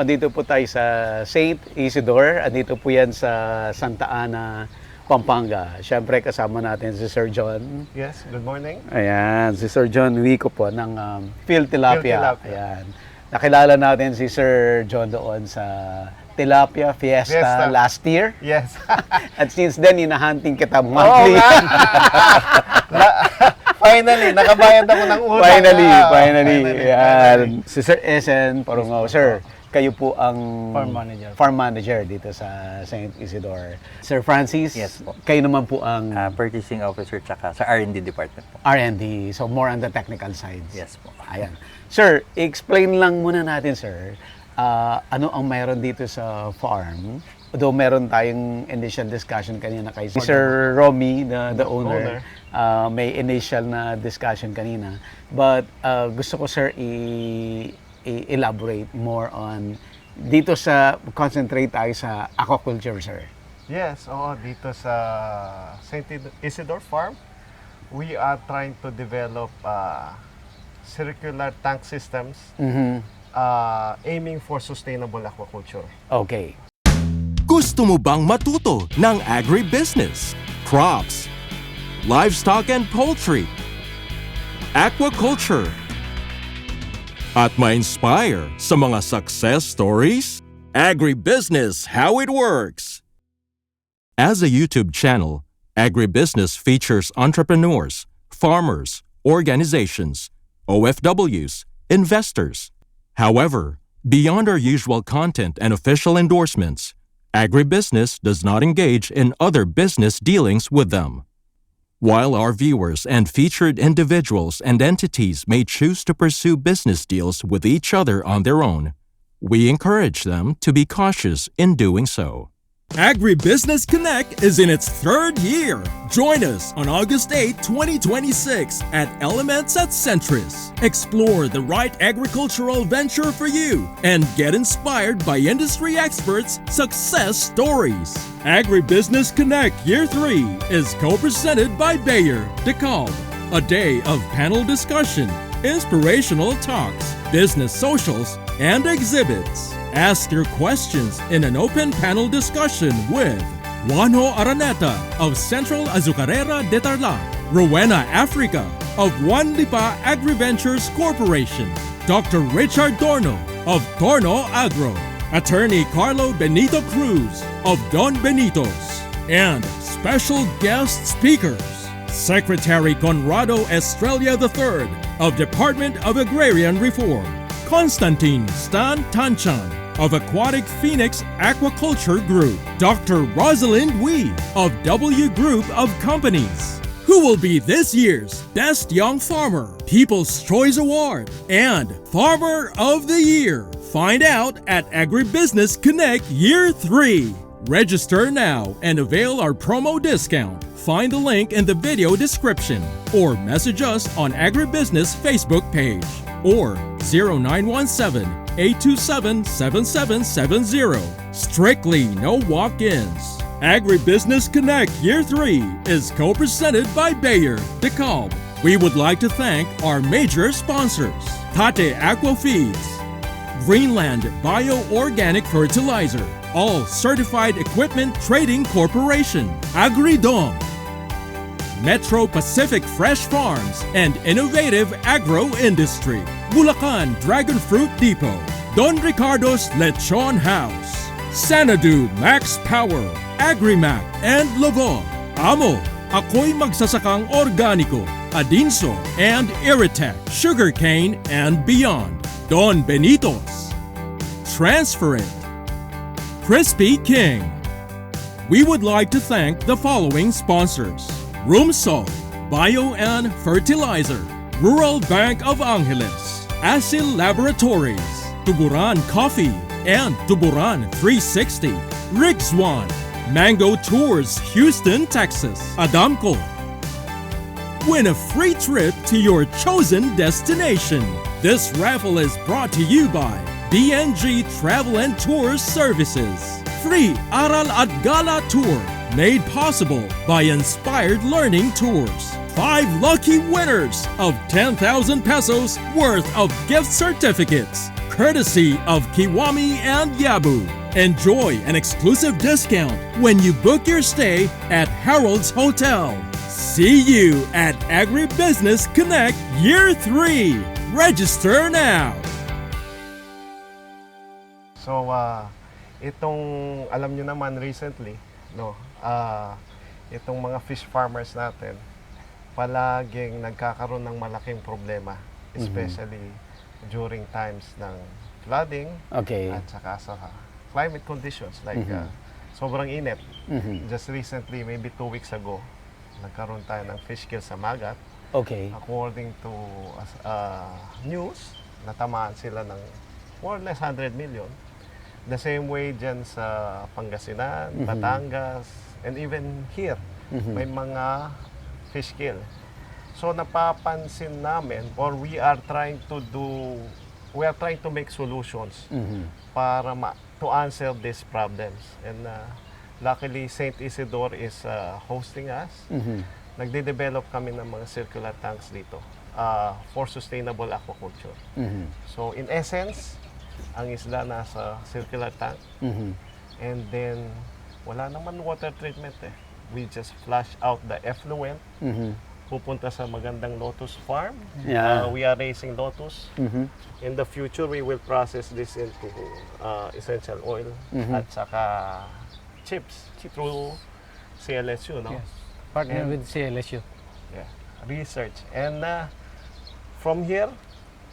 Andito po tayo sa St. Isidore. Andito po yan sa Santa Ana, Pampanga. Siyempre kasama natin si Sir John. Yes, good morning. Ayan, si Sir John Wico po ng Phil Tilapia. Phil Tilapia. Ayan. Nakilala natin si Sir John doon sa Tilapia Fiesta last year. Yes. At since then, hinahunting kita monthly. Finally, nakabayad ako ng utang. Finally. Ayan. Si Sir Esen Parungaw. Sir, kayo po ang farm manager dito sa St. Isidore. Sir Francis, Yes po. kayo naman po ang Purchasing officer tsaka sa R&D department po. R&D. So more on the technical sides. Yes po. Ayan. Sir, explain lang muna natin, sir, ano ang mayroon dito sa farm. Although meron tayong initial discussion kanina kay Sir Romy, the owner. May initial na discussion kanina. But gusto ko, sir, i-elaborate more on dito sa concentrate tayo sa aquaculture, sir. Yes, dito sa St. Isidore Farm, we are trying to develop circular tank systems aiming for sustainable aquaculture. Okay. Gusto mo bang matuto ng agribusiness, crops, livestock and poultry, aquaculture, at ma-inspire sa mga success stories? Agribusiness How It Works! As a YouTube channel, Agribusiness features entrepreneurs, farmers, organizations, OFWs, investors. However, beyond our usual content and official endorsements, Agribusiness does not engage in other business dealings with them. While our viewers and featured individuals and entities may choose to pursue business deals with each other on their own, we encourage them to be cautious in doing so. Agribusiness Connect is in its third year. Join us on August 8, 2026 at Elements at Centris. Explore the right agricultural venture for you and get inspired by industry experts' success stories. Agribusiness Connect Year 3 is co-presented by Bayer, DeKalb. A day of panel discussion, inspirational talks, business socials, and exhibits. Ask your questions in an open panel discussion with Juanjo Araneta of Central Azucarera de Tarlac, Rowena Africa of Juan Lipa AgriVentures Corporation, Dr. Richard Torno of Torno Agro, Attorney Carlo Benito Cruz of Don Benitos, and special guest speakers, Secretary Conrado Estrella III of Department of Agrarian Reform, Constantine Stan Tanchan of Aquatic Phoenix Aquaculture Group, Dr. Rosalind Wee of W Group of Companies, who will be this year's Best Young Farmer, People's Choice Award, and Farmer of the Year. Find out at Agribusiness Connect Year 3. Register now and avail our promo discount. Find the link in the video description or message us on Agribusiness Facebook page or 0917-827-7770. Strictly no walk-ins. Agribusiness Connect Year 3 is co-presented by Bayer, DeKalb. We would like to thank our major sponsors, Tate Aqua Feeds, Greenland Bio-Organic Fertilizer, All Certified Equipment Trading Corporation, Agridom, Metro Pacific Fresh Farms and Innovative Agro Industry, Bulacan Dragon Fruit Depot, Don Ricardo's Lechon House, Sanadu Max Power, Agrimac and Lovo, Amo, Ako'y Magsasakang Organiko, Adinso and Iritech, Sugarcane and Beyond, Don Benitos, Transfer It, Crispy King. We would like to thank the following sponsors: Rumsol, Bio and Fertilizer, Rural Bank of Angeles, Asil Laboratories, Tuburan Coffee, and Tuburan 360, Rixwan, Mango Tours, Houston, Texas, Adamco. Win a free trip to your chosen destination. This raffle is brought to you by BNG Travel and Tours Services. Free Aral at Gala Tour, made possible by Inspired Learning Tours. 5 lucky winners of 10,000 pesos worth of gift certificates. courtesy of Kiwami and Yabu. Enjoy an exclusive discount when you book your stay at Harold's Hotel. See you at Agribusiness Connect Year 3. Register now. So, itong, alam nyo naman recently, no, itong mga fish farmers natin, palaging nagkakaroon ng malaking problema, especially during times ng flooding Okay. at saka sa climate conditions like sobrang init. Just recently, maybe 2 weeks ago, nagkaroon tayo ng fish kill sa Magat. Okay. According to news, natamaan sila ng more or less 100 million. The same way dyan sa Pangasinan, Batangas, and even here, may mga fish kill. So napapansin namin, or we are trying to make solutions para to answer these problems. And luckily, St. Isidore is hosting us. Nagde-develop kami ng mga circular tanks dito for sustainable aquaculture. So in essence, ang isla nasa circular tank. And then, wala naman water treatment eh. We just flush out the effluent. Pupunta sa magandang lotus farm. Yeah. We are raising lotus. In the future, we will process this into essential oil at saka chips through CLSU, no? Yes. Partner And- with CLSU. Yeah. Research. And from here,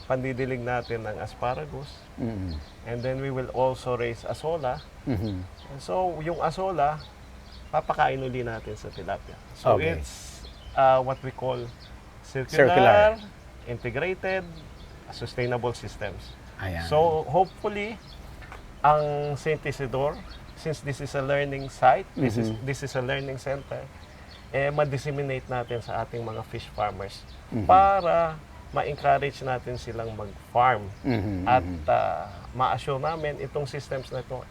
pandidilig natin ng asparagus. And then we will also raise asola. And so, yung asola, papakain uli natin sa tilapia. So, Okay. it's what we call Circular. integrated, sustainable systems. Ayan. So, hopefully, ang St. Isidore, since this is a learning site, this is a learning center, ma-disseminate natin sa ating mga fish farmers para ma-encourage natin silang mag-farm at ma-assure namin itong systems na ito,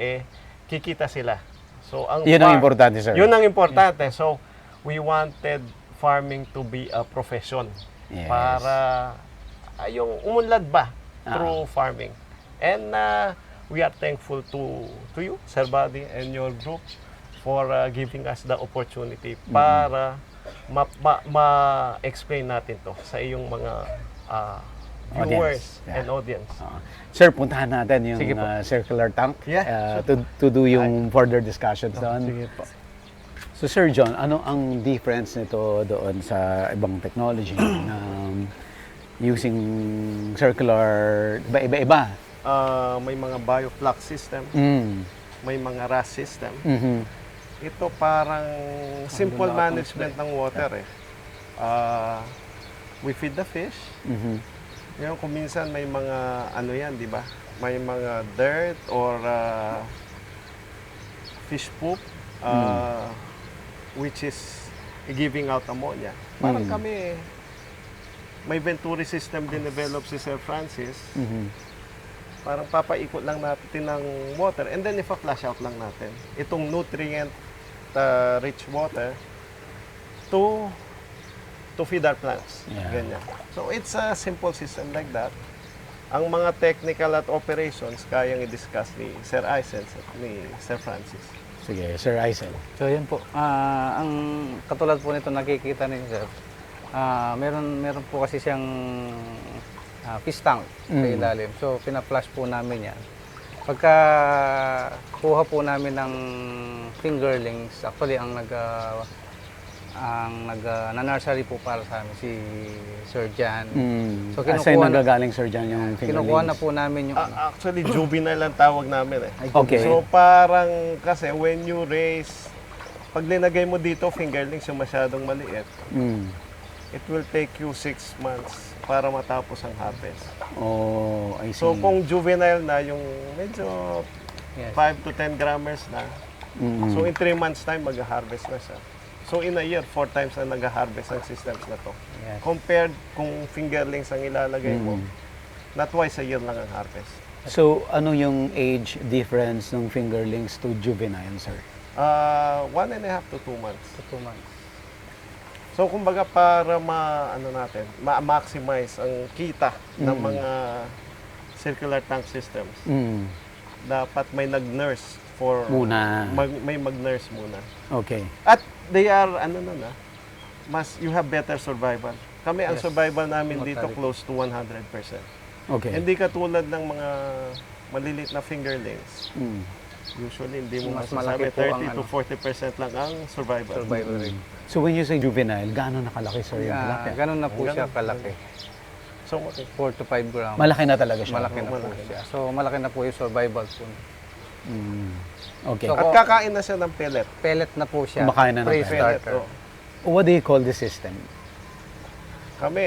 kikita sila. So, Yun ang importante, sir. Yun ang importante. So, we wanted farming to be a profession Yes. para yung umunlad ba through farming. And we are thankful to you, Sir Buddy, and your group for giving us the opportunity para ma-explain natin to sa iyong mga viewers Audience. Yeah. and audience. Sir, puntahan natin yung Sige po. circular tank Yeah, to do yung further discussions doon. Sige po. So Sir John, ano ang difference nito doon sa ibang technology na using circular, iba-iba? May mga bioflux system, may mga RAS system. Ito parang simple management ng water eh. We feed the fish. Ngayon kung minsan may mga ano yan, di ba? May mga dirt or fish poop which is giving out ammonia. Parang kami may Venturi system din develop si Sir Francis. Parang papaikot lang natin ng water and then ipa-flush out lang natin itong nutrient rich water to feed our plants. Yeah. Ganyan. So it's a simple system like that. Ang mga technical at operations kayang i-discuss ni Sir Aisen at ni Sir Francis. Sige, Sir Aisen. So yan po. Ang katulad po nito nakikita ninyo, sir. Meron po kasi siyang fish tank sa ilalim. So pina-flush po namin yan. Pagka kuha po namin ng fingerlings, actually ang nursery po para sa amin si Sir Jan. So Saan nagagaling, Sir John, yung kinukuha na fingerlings? po namin yung Actually, juvenile ang tawag namin eh. Okay. So parang kasi when you raise, pag linagay mo dito fingerlings yung masyadong maliit, it will take you 6 months para matapos ang harvest. Oh, I see. So kung juvenile na, yung medyo Yes. 5 to 10 grammers na, so in 3 months time mag-harvest na siya. So in a year, 4 times na nag-harvest ang systems na to. Yes. Compared kung fingerlings ang ilalagay mo, na twice a year lang ang harvest. So, ano yung age difference ng fingerlings to juvenile, sir? 1.5 to 2 months. 2 months. So kumbaga para ma-maximize ang kita ng mga circular tank systems, Mm. dapat may nag-nurse for Muna. may mag-nurse muna. Okay. At they are you have better survival. Kami ang Yes. survival namin dito Mortality. close to 100%. Okay. Hindi katulad ng mga maliliit na fingerlings. Mm. Usually hindi mo Mas masasabi malaki po ang 30 to 40% lang ang survival. Survival rate. So when you say juvenile, gaano nakalaki, sir, yung tilapia? Ganun na po Ganun. siya kalaki. So okay. 4 to 5 grams. Malaki na talaga siya. Malaki na po Malaki na. siya. So malaki na po yung survival po. Mm. Okay. So, At kakain na siya ng pellet. Pellet na po siya. Kumakain na ng Pellet. Pre-starter. Oh. What do you call this system? Kami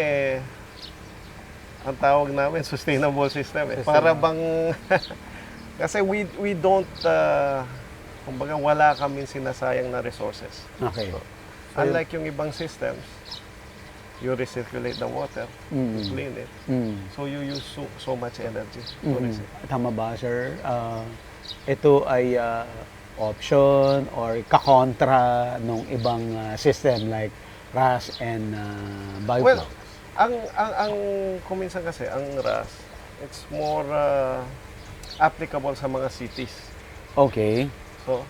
ang tawag namin sustainable system. Sustainable. Para bang kasi we don't kumbaga wala kaming sinasayang na resources. Okay. Unlike yung ibang systems, you recirculate the water, you Mm. clean it. Mm. So you use so much energy to Mm. recirculate. Tama ba, sir? Ito ay option or kakontra nung ibang system like RAS and Well, Bioflow? ang kuminsan kasi ang RAS, it's more applicable sa mga cities. Okay. So,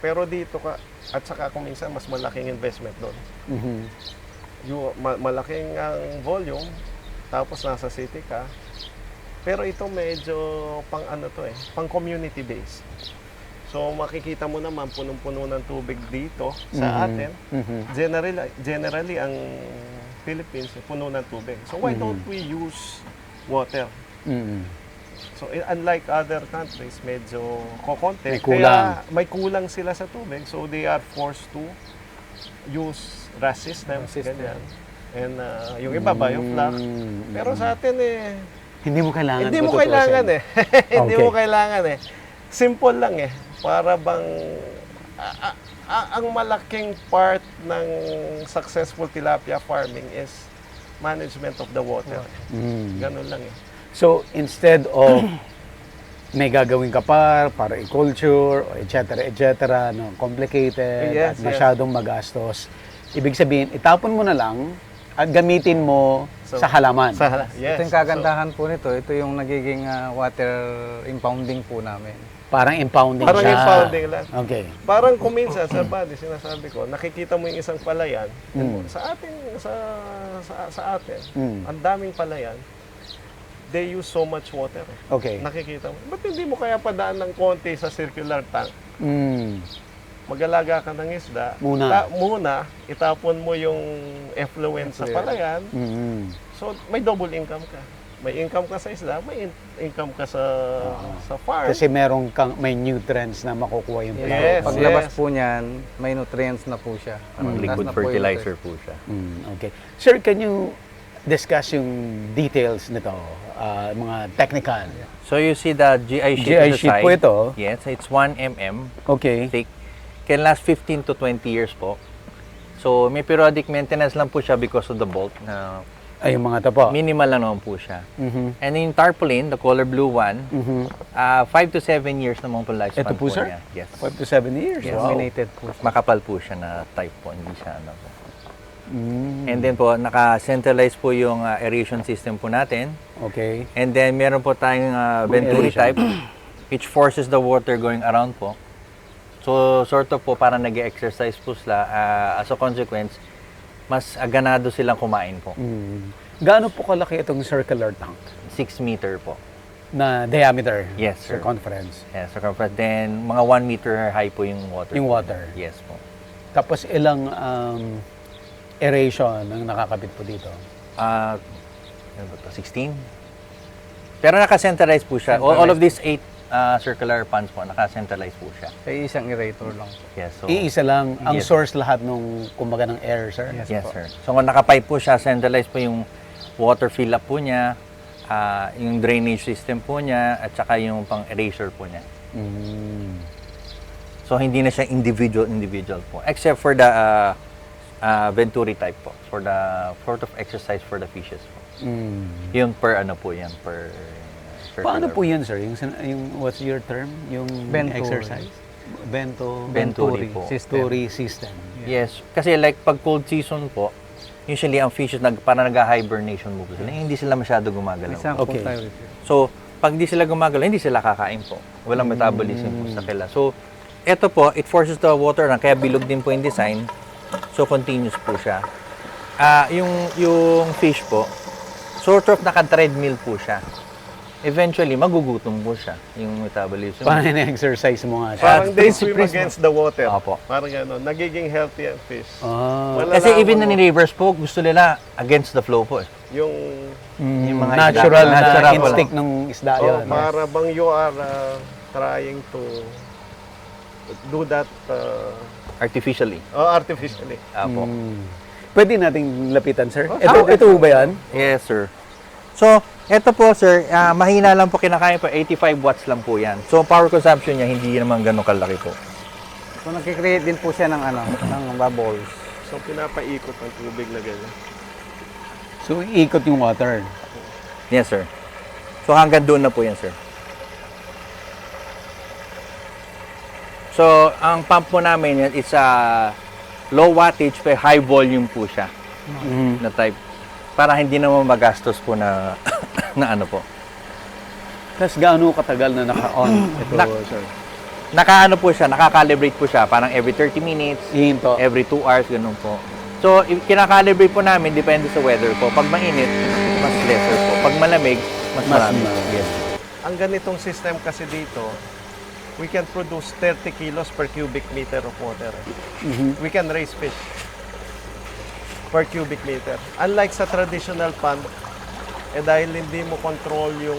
pero dito ka at saka kuminsan mas malaking investment doon. Mhm. Malaking ang volume tapos nasa city ka. Pero ito medyo pang pang community based. So makikita mo naman punong-puno ng tubig dito sa atin. Mhm. Generally ang Philippines puno ng tubig. So why don't we use water? Mhm. So unlike other countries, medyo kokonti. May kulang. Kaya may kulang sila sa tubig. So they are forced to use RAS systems. System. Ganyan. And yung iba bioflux. Mm. Pero sa atin Hindi mo kailangan hindi mo tutuusin. kailangan hindi Okay. mo kailangan Simple lang Para bang ang malaking part ng successful tilapia farming is management of the water. Mm. Ganun lang So, instead of may gagawin ka para i-culture, etc., no, complicated, Yes, at masyadong magastos, ibig sabihin, itapon mo na lang at gamitin mo So, sa halaman. Yes. Ito yung kagandahan po nito. Ito yung nagiging water impounding po namin. Parang impounding Parang siya. impounding lang. Okay. Parang kuminsan sa body, sinasabi ko, nakikita mo yung isang palayan, sa atin, ang daming palayan, they use so much water. Okay. Nakikita mo. Ba't hindi mo kaya padaan ng konti sa circular tank? Mm. Mag-alaga ka ng isda. Muna. Itapon mo yung effluent sa palayan. Mm. So, may double income ka. May income ka sa isda, may income ka sa farm. Kasi may nutrients na makukuha yung plant. Yes. Paglabas po niyan, may nutrients na po siya. Parang Mataas liquid na po yung fertilizer po siya. Okay. Sir, can you discuss yung details nito, mga technical? So you see the GI sheet GI on the sheet side. po ito. Yes, it's 1 mm Okay. thick. Can last 15 to 20 years po. So may periodic maintenance lang po siya because of the bolt na Ay, yung mga to po. minimal lang naman po siya. Mhm. And yung tarpaulin, the color blue one, Mhm. 5 to 7 years naman po lifespan Ito po, sir? niya. Yes. 5 to 7 years. Yes. Wow. Laminated po siya. Makapal po siya na type po, hindi siya ano po. Mm. And then po, naka-centralize po yung aeration system po natin. Okay. And then meron po tayong Venturi aeration. type which forces the water going around po. So sort of po parang nag-exercise po sila. As a consequence, mas ganado silang kumain po. Mm. Gaano po kalaki itong circular tank 6 meter po. na diameter? Yes, sir. Circumference. Yes, circumference. Then mga 1 meter high po yung water. Yung po. water. Yes po. Tapos ilang aeration ang nakakabit po dito? Ano ba to? 16? Pero naka-centralize po siya. All of these 8 circular pans po, naka-centralize po siya. Ay isang aerator lang po. Yes, so Iisa lang ang Yes. source lahat nung kumbaga ng air, sir? yes, sir. So kung naka-pipe po siya, centralized po yung water fill up po niya, yung drainage system po niya, at saka yung pang-erasure po niya. Mm. So hindi na siya individual po. Except for the Venturi type po, for the sort of exercise for the fishes po. Mm. Yung per ano po yan, per Paano circular. po yan, sir? Yung what's your term? Yung Venturi. exercise? Venturi po. Venturi system. Yes, kasi like pag cold season po, usually ang fish para nag-hibernation mode sila. Hindi sila masyado gumagalaw. Isang po Okay. tayo. So, pag hindi sila gumagalaw, hindi sila kakain po. Walang metabolism po sa kanila. So, ito po, it forces the water na kaya bilog din po yung design. So, continuous po siya. Yung fish po, sort of naka-treadmill po siya. Eventually, magugutom po siya, yung metabolism. Paano na-exercise mo nga siya? Parang they swim against the water. Opo. Parang gano'n. Nagiging healthy ang fish. Ah, Kasi Malalaman even mo in reverse po, gusto nila against the flow po. yung Yung mga natural isda. na Natural po instinct ng isda yun. para bang you are trying to do that Artificially. artificially. Apo. Pwede nating lapitan, sir? Ito ba yan? Yes, sir. So, eto po, sir, mahina lang po kinakain po, 85 watts lang po yan. So, power consumption niya, hindi naman ganun kalaki po. So nagki-create din po siya ng ng bubbles. So pinapaikot ng tubig na ganyan. So, ikot yung water. Yes, sir. So, hanggang doon na po yan, sir. So, ang pump po namin, it's a low wattage pero high volume po siya na type. Para hindi naman magastos po na na ano po. Tapos gaano katagal na naka-on ito, sir? Nakaano po siya, nakakalibrate po siya. Parang every 30 minutes, Ihinto. every 2 hours, ganun po. So, kinakalibrate po namin, depende sa weather po. Pag mainit, mas lesser po. Pag malamig, mas marami. Yes. Ang ganitong system kasi dito, we can produce 30 kilos per cubic meter of water. We can raise fish per cubic meter. Unlike sa traditional pond, dahil hindi mo control yung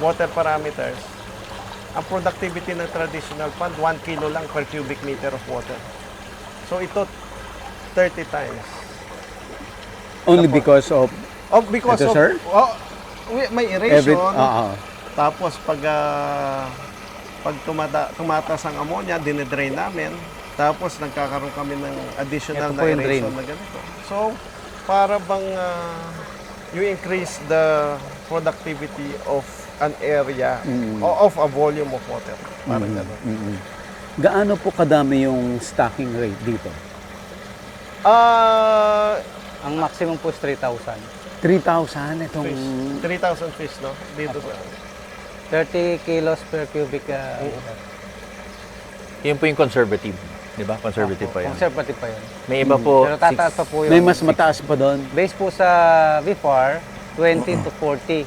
water parameters, ang productivity ng traditional pond, 1 kilo lang per cubic meter of water. So ito, 30 times. Only because of Because Ito, of, sir? may aeration. Tapos, Tapos pag tumatas ang ammonia, dinedrain namin. Tapos nagkakaroon kami ng additional Ito na po yung aeration drain. na ganito. So, para bang you increase the productivity of an area o of a volume of water. Parang ganun. gaano po kadami yung stocking rate dito? Ang maximum po is 3,000. 3,000 itong... Fish. 3,000 fish, no? Dito sa... 30 kilos per cubic Yun po yung conservative. Di ba? Conservative pa yan. conservative pa yun. May iba po, Pero tataas pa po yung... May mas mataas pa doon. Base po sa BIFAR, 20 to 40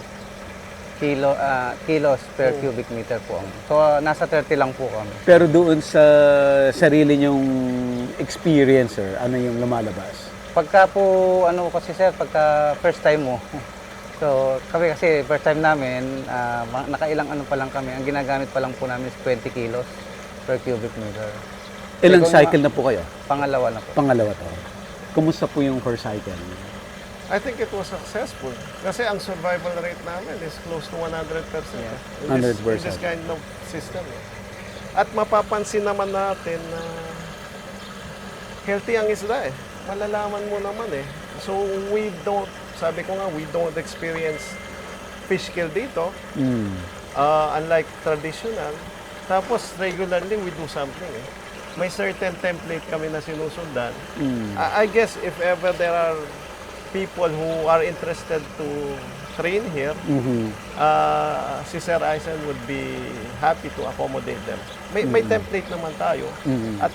kilos per cubic meter po. So, nasa 30 lang po kami. Pero doon sa sarili nyong experiencer, ano yung lumalabas? Pagka po, ano kasi sir, pagka first time mo, so kami kasi first time namin, nakailang ano pa lang kami, ang ginagamit pa lang po namin is 20 kilos per cubic meter. Ilang Kung cycle na po kayo? Pangalawa na po. Pangalawa to. Kumusta po yung first cycle? I think it was successful. Kasi ang survival rate namin is close to 100%. Yeah. In 100%. this kind of system. At mapapansin naman natin na healthy ang isda eh. Malalaman mo naman eh. So we don't, sabi ko nga, we don't experience fish kill dito. Unlike traditional. Tapos regularly we do something eh. May certain template kami na sinusundan. I guess if ever there are people who are interested to train here, si Sir Eisen would be happy to accommodate them. May template naman tayo at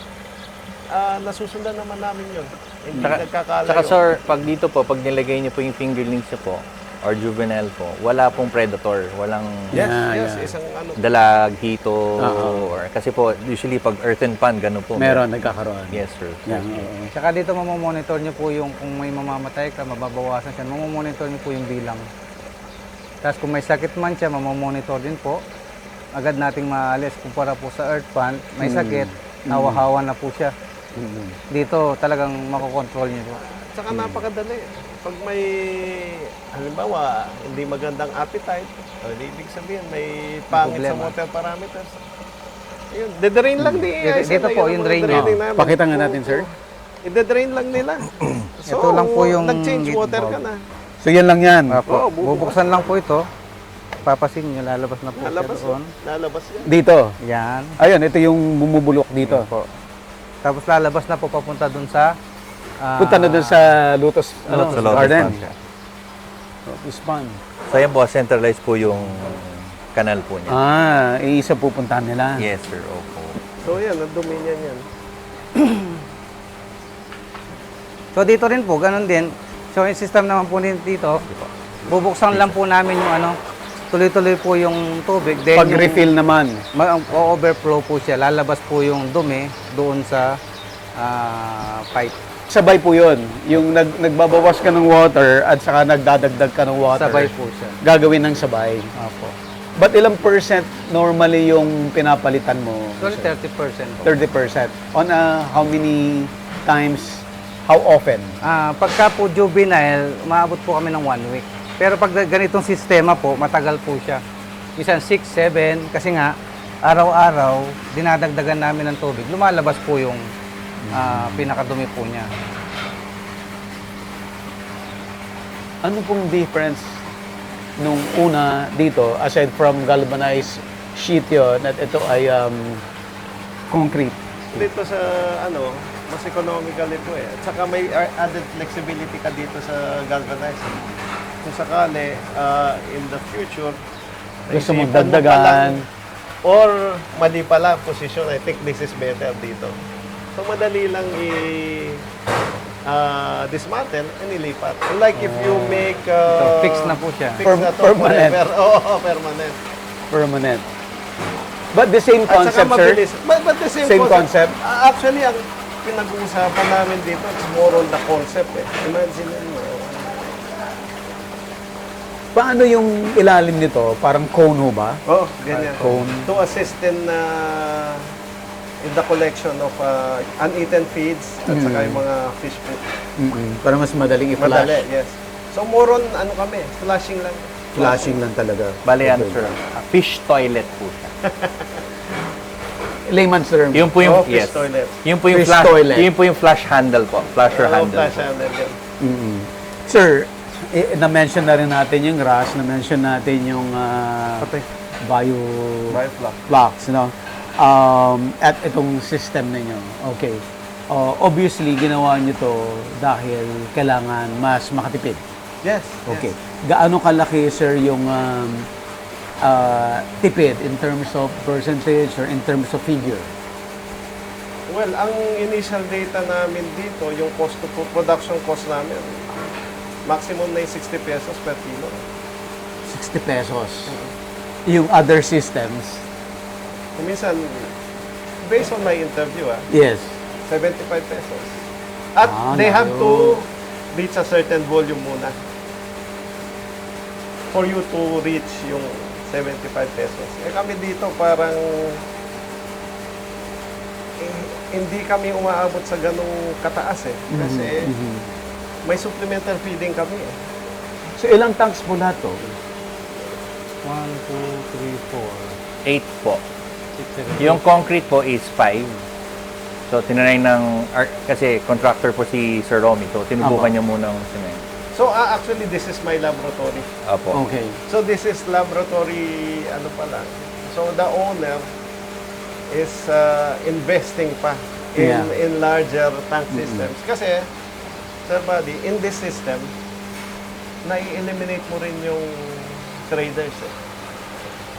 nasusundan naman namin yun. Hindi nagkakalayo. Saka sir, pag dito po, pag nilagay niyo po yung fingerlings niyo po, or juvenile po, wala pong predator, walang Yes, Yeah. isang ano. dalag, hito, or kasi po, usually pag earthen pan, ganun po. Meron, nagkakaroon. Yes, sir. Yan, oo. Tsaka dito mamomonitor nyo po yung kung may mamamatay ka, mababawasan siya. Mamomonitor nyo po yung bilang. Tapos kung may sakit man siya, mamomonitor din po. Agad nating maalis. Kumpara po sa earth pan, may sakit, hawa-hawa na po siya. Dito talagang makokontrol nyo po. Saka napakadali. Pag may, halimbawa, hindi magandang appetite, ibig sabihin, may pangit sa problema. water parameters. Ayun, dedrain lang ni Eisen. Dito po, yung drain niya. niya. Pakita nga natin, sir. I-drain lang nila. So, Ito lang po yung nag-change gate water valve. ka na. So yan lang yan. Oo, Bubuksan lang po ito. Papasin nyo, lalabas na po siya Lalabas doon. Lalabas yan. Dito. Yan. Ayun, ito yung bumubulok dito. Po. Tapos lalabas na po papunta doon sa Punta na dun sa Lotus, Sa Lotus Garden. Pond siya. Lotus Pond. So yan po, centralized po yung kanal po niya. Iisa pupuntahan nila. Yes, sir. Opo. So yan, ang Dominion yan. So dito rin po, ganun din. So yung system naman po dito, bubuksan lang po namin yung ano, tuloy-tuloy po yung tubig. Then Pag-refill naman. overflow po siya, lalabas po yung dumi doon sa pipe. Sabay po yun. Yung nagbabawas ka ng water at saka nagdadagdag ka ng water. Sabay po siya. Gagawin ng sabay. Opo. But ilang percent normally yung pinapalitan mo? Actually, sir? 30% po. 30%. On how many times? How often? Pagka po juvenile, umaabot po kami ng 1 week. Pero pag ganitong sistema po, matagal po siya. Minsan 6, 7, kasi nga, araw-araw, dinadagdagan namin ng tubig. Lumalabas po yung pinakadumi po niya. Ano pong difference nung una dito, aside from galvanized sheet yun, at ito ay concrete? Dito sa mas economical ito eh. At saka may added flexibility ka dito sa galvanized. Kung sakali, in the future, Gusto mong naisipan mo pa dagdagan. lang, or mali pala ang position, I think this is better dito. So madali lang dismantle and ilipat. Like if you make So, fixed na po siya. fixed na to Permanent. forever. Oo, permanent. Permanent. But the same At saka concept, sir? mabilis. But the same, Same concept? Actually, ang pinag-uusapan namin dito, it's more on the concept eh. Imagine mo. Paano yung ilalim nito? Parang cone ho ba? Oh, ganyan. Cone. To assist in the collection of uneaten feeds at saka yung mga fish food. Para mas madaling i-flash. Madali, yes. So more on kami, flashing lang. Flashing lang talaga. Bale yan, Okay. sir. Fish toilet po siya. Layman's term. Yung po yung, Fish yes. toilet. Yung po yung Fish flash, toilet. yung po yung flash handle po. Flasher handle. Flash po. handle yan. Sir, na-mention na rin natin yung RAS, na-mention natin yung Bioflux. flux, no? At itong system ninyo. Okay. Obviously, ginawa nyo to dahil kailangan mas makatipid. Yes. Okay. Yes. Gaano kalaki, sir, yung tipid in terms of percentage or in terms of figure? Well, ang initial data namin dito, yung production cost namin, maximum na yung 60 pesos per kilo. 60 pesos. Yung other systems? Kung minsan, based on my interview, Yes. 75 pesos. At they have to reach a certain volume muna for you to reach yung 75 pesos. Eh kami dito parang hindi kami umaabot sa ganong kataas eh. Kasi may supplemental feeding kami eh. So, ilang tanks po lahat to? 1, 2, 3, 4, 8 po. 6, 7, Yung concrete po is 5. So, tinanay ng, kasi contractor po si Sir Romy. So, tinubukan Apo. niya muna ng cement. So actually this is my laboratory. Apo. Okay. So this is laboratory pala. So the owner is investing pa Yeah. in larger tank systems. Kasi Sir Buddy, in this system na-eliminate mo rin yung traders eh.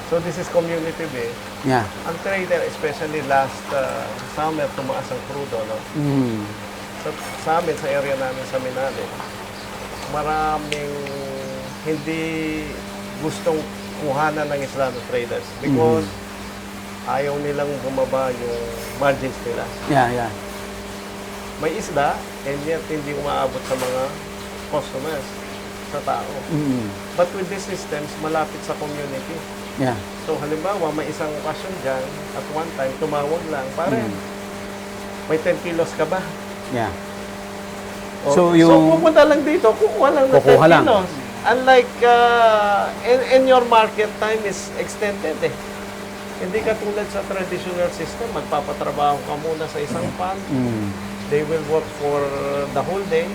So this is community based. Yeah. Ang trader, especially last summer, tumaas ang crudo, no? So, sa amin, sa area namin sa Minale, maraming hindi gustong kuhanan ng isla ng traders because ayaw nilang bumaba yung margins nila. Yeah. May isda and yet hindi umaabot sa mga customers, sa tao. But with these systems, malapit sa community. Yeah. So halimbawa, may isang okasyon dyan, at one time, tumawag lang, pare, may 10 kilos ka ba? Yeah. So, So, yung- pupunta lang dito, kukuha lang ng Kukuha 10 lang. kilos. Unlike, in your market time is extended eh. Hindi ka tulad sa traditional system, magpapatrabaho ka muna sa isang farm. They will work for the whole day,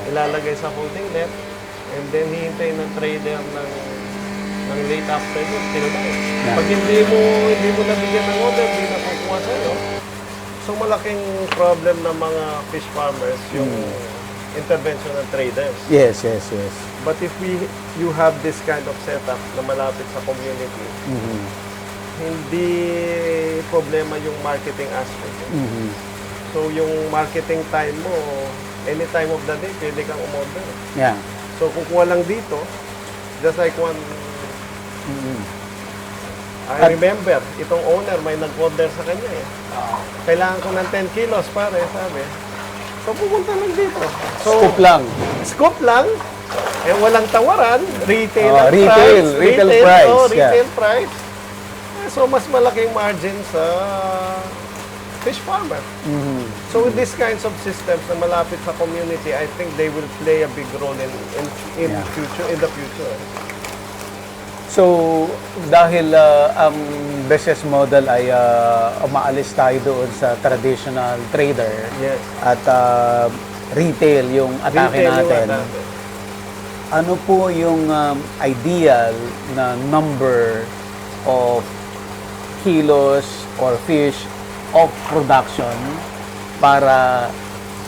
ilalagay sa holding net, and then hihintay ng trader ng late afternoon till night. Yeah. Pag hindi mo nabigyan ng order, hindi na kukuha sa'yo. So So malaking problem ng mga fish farmers yung intervention ng traders. Yes, yes, yes. But if you have this kind of setup na malapit sa community, hindi problema yung marketing aspect. So yung marketing time mo, any time of the day, pwede kang umorder. Yeah. So kukuha lang dito, just like one, I remember, itong owner may nag-order sa kanya eh. Kailangan ko ng 10 kilos pare, sabi. So pupunta lang dito. So, Scoop lang. Scoop lang, eh walang tawaran, retail Oh, ang retail, price. retail price, Oh, yeah. retail price. Eh, so mas malaking margin sa fish farmer. So with these kinds of systems na malapit sa community, I think they will play a big role in Yeah. the future. So, dahil ang business model ay umaalis tayo doon sa traditional trader Yes. at retail yung atake Retail yung natin, atake. ano po yung ideal na number of kilos or fish of production para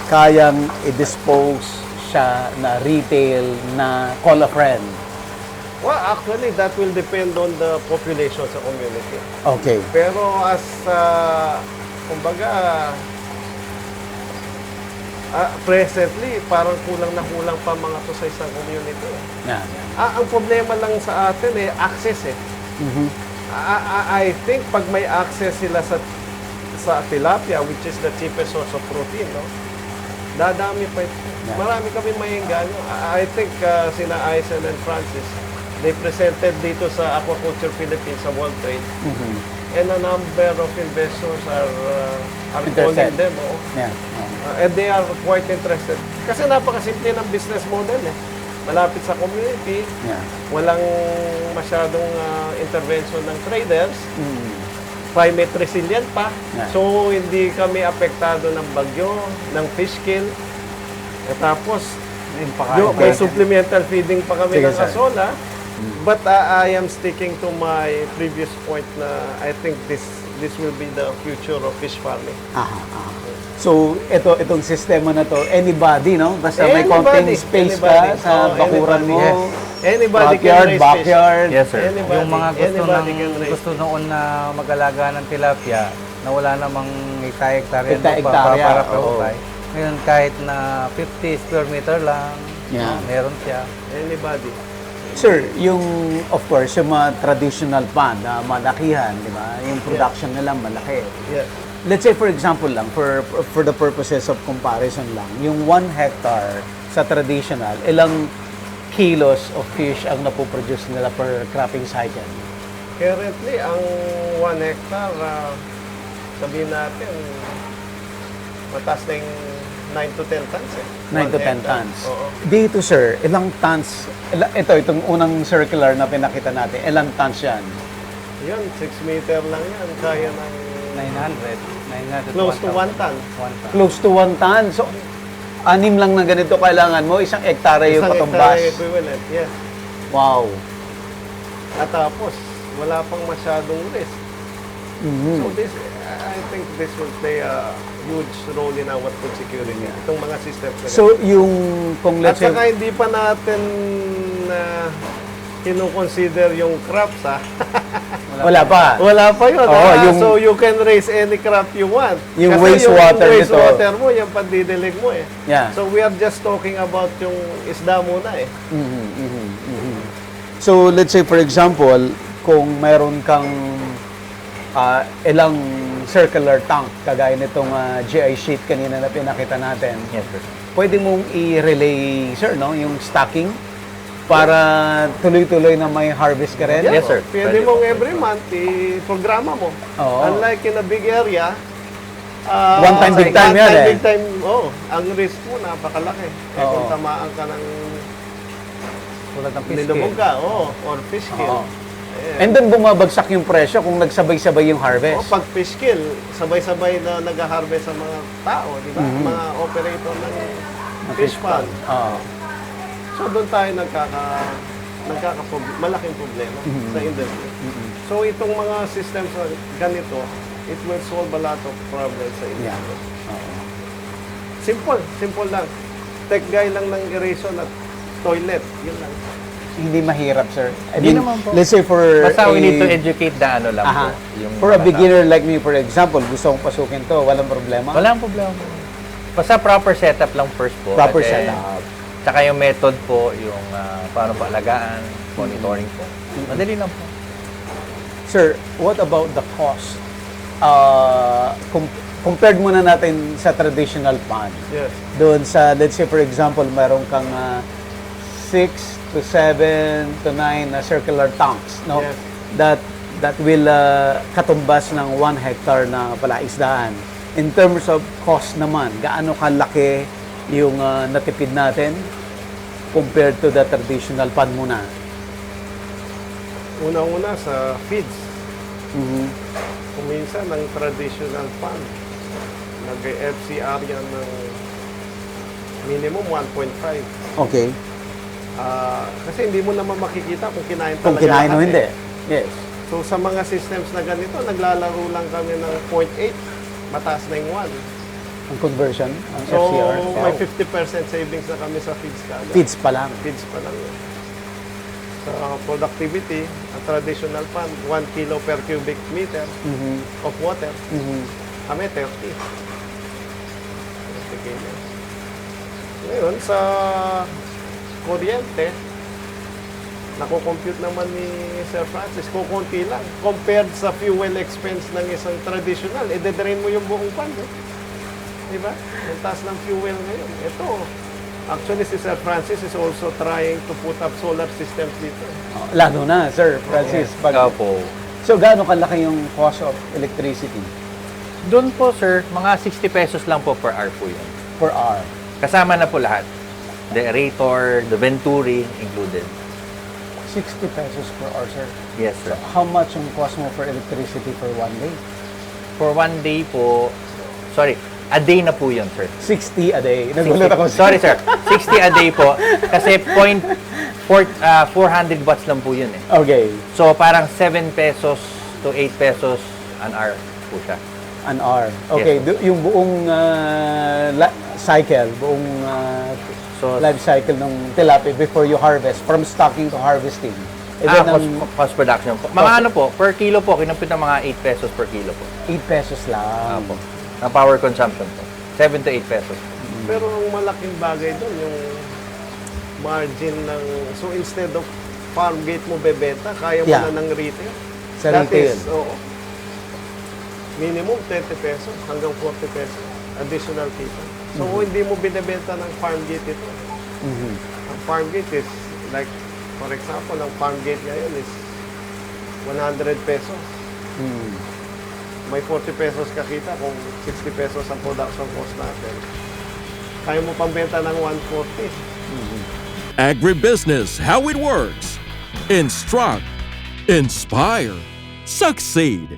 kayang i-dispose siya na retail na call a friend? Well, actually, that will depend on the population sa community. Okay. Pero as, kumbaga, presently, parang kulang na kulang pa mga to sa isang community. Yeah. Ang problema lang sa atin access eh. I think pag may access sila sa tilapia, which is the cheapest source of protein, no? Dadami pa ito. Yeah. Marami kami maingganyo. I think sina Eisen and Francis, they presented dito sa Aquaculture Philippines sa World Trade. And a number of investors are calling Interested. them. Yeah. And they are quite interested. Kasi napakasimple ng business model eh. Malapit sa community, Yeah. walang masyadong intervention ng traders, climate resilient pa. Yeah. So hindi kami apektado ng bagyo, ng fish kill. At tapos, may supplemental feeding pa kami Sige, ng sir. asola. But I am sticking to my previous point na I think this will be the future of fish farming. So, itong sistema na to, anybody, no? Basta may konting space ka sa bakuran mo, Anybody can backyard, raise fish. backyard. Yes, sir. Anybody, Yung mga anybody can raise gusto noon na mag-alaga ng tilapia na wala namang hektarya Hektarya, para oo. pautay. Ngayon kahit na 50 square meter lang, Yeah. meron siya. Anybody. Sir, yung, of course, yung mga traditional pond na malakihan, di ba? Yung production nila malaki. Yes. Let's say, for example lang, for the purposes of comparison lang, yung 1 hectare sa traditional, ilang kilos of fish ang napoproduce nila per cropping cycle? Currently, ang 1 hectare, sabihin natin, mataas na yung 9 to 10 tons eh. 9 to 10 1 hectare. tons. Oo. Dito, sir, ilang tons? Itong unang circular na pinakita natin, ilang tons yan? Yun, 6 meter lang yan. Kaya ng 900 close to 1 ton. 1 ton. Close to 1 ton. So, 6 lang na ganito kailangan mo, 1 hektare yung Isang patumbas. hectare equivalent, yes. Wow. At tapos, wala pang masyadong risk. So this, I think this will play a huge role in our food security. Itong mga systems na So, yung, kung At let's say, saka hindi pa natin kino-consider yung crops ha. wala pa. Wala pa yun. Oo, yung- So you can raise any crop you want. Yung Kasi wastewater yung nito. wastewater mo, yung pandidilig mo eh. Yeah. So we are just talking about yung isda muna eh. So, let's say, for example, kung meron kang ilang circular tank, kagaya nitong GI sheet kanina na pinakita natin, Yes, sir. pwede mong i-relay, sir, no? Yung stocking para tuloy-tuloy na may harvest ka rin? Yes, sir. Pwede Pwede mong po. every month i-programa mo. Oo. Unlike in a big area, One time, big time yan eh. Big time, ang risk mo napakalaki. Eh, Oo. kung tamaan ka ng Tulad ng fish nilubog kill. ka, or fish kill. Oo. And then bumabagsak yung presyo kung nagsabay-sabay yung O harvest. pag fish kill, sabay-sabay na nag-harvest sa mga tao, di ba? Mhm. Mga operator ng fish pond. Oo. So doon tayo malaking problema Mhm. sa industry. So itong mga systems na ganito, it will solve a lot of problems sa Yeah. industry. Oo. Simple lang. Tech guy lang ng eraser at toilet, yun lang. Hindi mahirap, sir. I Hindi mean, naman po. let's say for Basta we need to a- educate the ano lang Aha. po. Yung For a mga beginner like me, for example, gusto kong pasukin to, walang problema. Walang problema po. Basta proper setup lang first po. Proper Kasi- setup. Tsaka yung method po, yung paano pa alagaan, monitoring po. Madali lang po. Sir, what about the cost? Compared muna natin sa traditional pan. Yes. Doon sa, let's say for example, meron kang 6 to 7 to 9 na circular tanks, no? Yes. That will katumbas ng 1 hectare na palaisdaan. In terms of cost naman, gaano kalaki yung natipid natin compared to the traditional pan muna? Una-una sa feeds. Mhm. Kung minsan, ng traditional farm, nag-FCR yan ng minimum 1.5. Okay. Kasi hindi mo naman makikita kung kinain talaga Kung kinain o lahat hindi. eh. Yes. So sa mga systems na ganito, naglalaro lang kami ng 0.8, mataas na yung 1. Ang conversion, ang So FCR. may Wow. 50% savings na kami sa feeds kagad. Feeds pa lang. Feeds pa lang yun. Sa productivity, ang traditional pan, 1 kilo per cubic meter Mhm. of water, Mhm. kami 30. 30 kilos. Ngayon, sa kuryente, nakocompute naman ni Sir Francis, kukunti lang. Compared sa fuel expense ng isang traditional, ide-drain mo yung buong pan. Eh. Diba? Ang taas ng fuel ngayon. Ito, actually si Sir Francis is also trying to put up solar systems dito. Oh, lalo na, Sir Francis. Ikaw po. So, gaano kalaki yung cost of electricity Doon po, sir, mga 60 pesos lang po per hour po yun. per hour? Kasama na po lahat. The aerator, the venturi included. 60 pesos per hour, sir. Yes, sir. How much yung cost mo for electricity for 1 day? For 1 day po, a day na po yun, sir. 60 a day. Nagulat ako. Sorry, sir. 60 a day po. Kasi 400 watts lang po yun eh. Okay. So, parang 7 pesos to 8 pesos an hour po siya. An hour. Okay. Yes, Yung buong cycle, buong So, life cycle ng tilapia before you harvest, from stocking to harvesting. cost production po. Mga ano po, per kilo po, kinumpit ng mga 8 pesos per kilo po. 8 pesos lang. Apo. Ang power consumption po. 7 to 8 pesos. Pero ang malaking bagay doon, yung margin ng... So instead of farm gate mo bebenta, kaya mo Yeah. na ng retail. Sa That retail. is, oo. Minimum 30 pesos hanggang 40 pesos. Additional kita. So kung hindi mo binibenta ng farm gate ito. Mhm. Ang farm gate is like, for example, ang farm gate ngayon is 100 pesos. Mm. May 40 pesos kakita kung 60 pesos ang production cost natin. Kaya mo pambenta ng 140. Agribusiness, how it works. Instruct, inspire, succeed.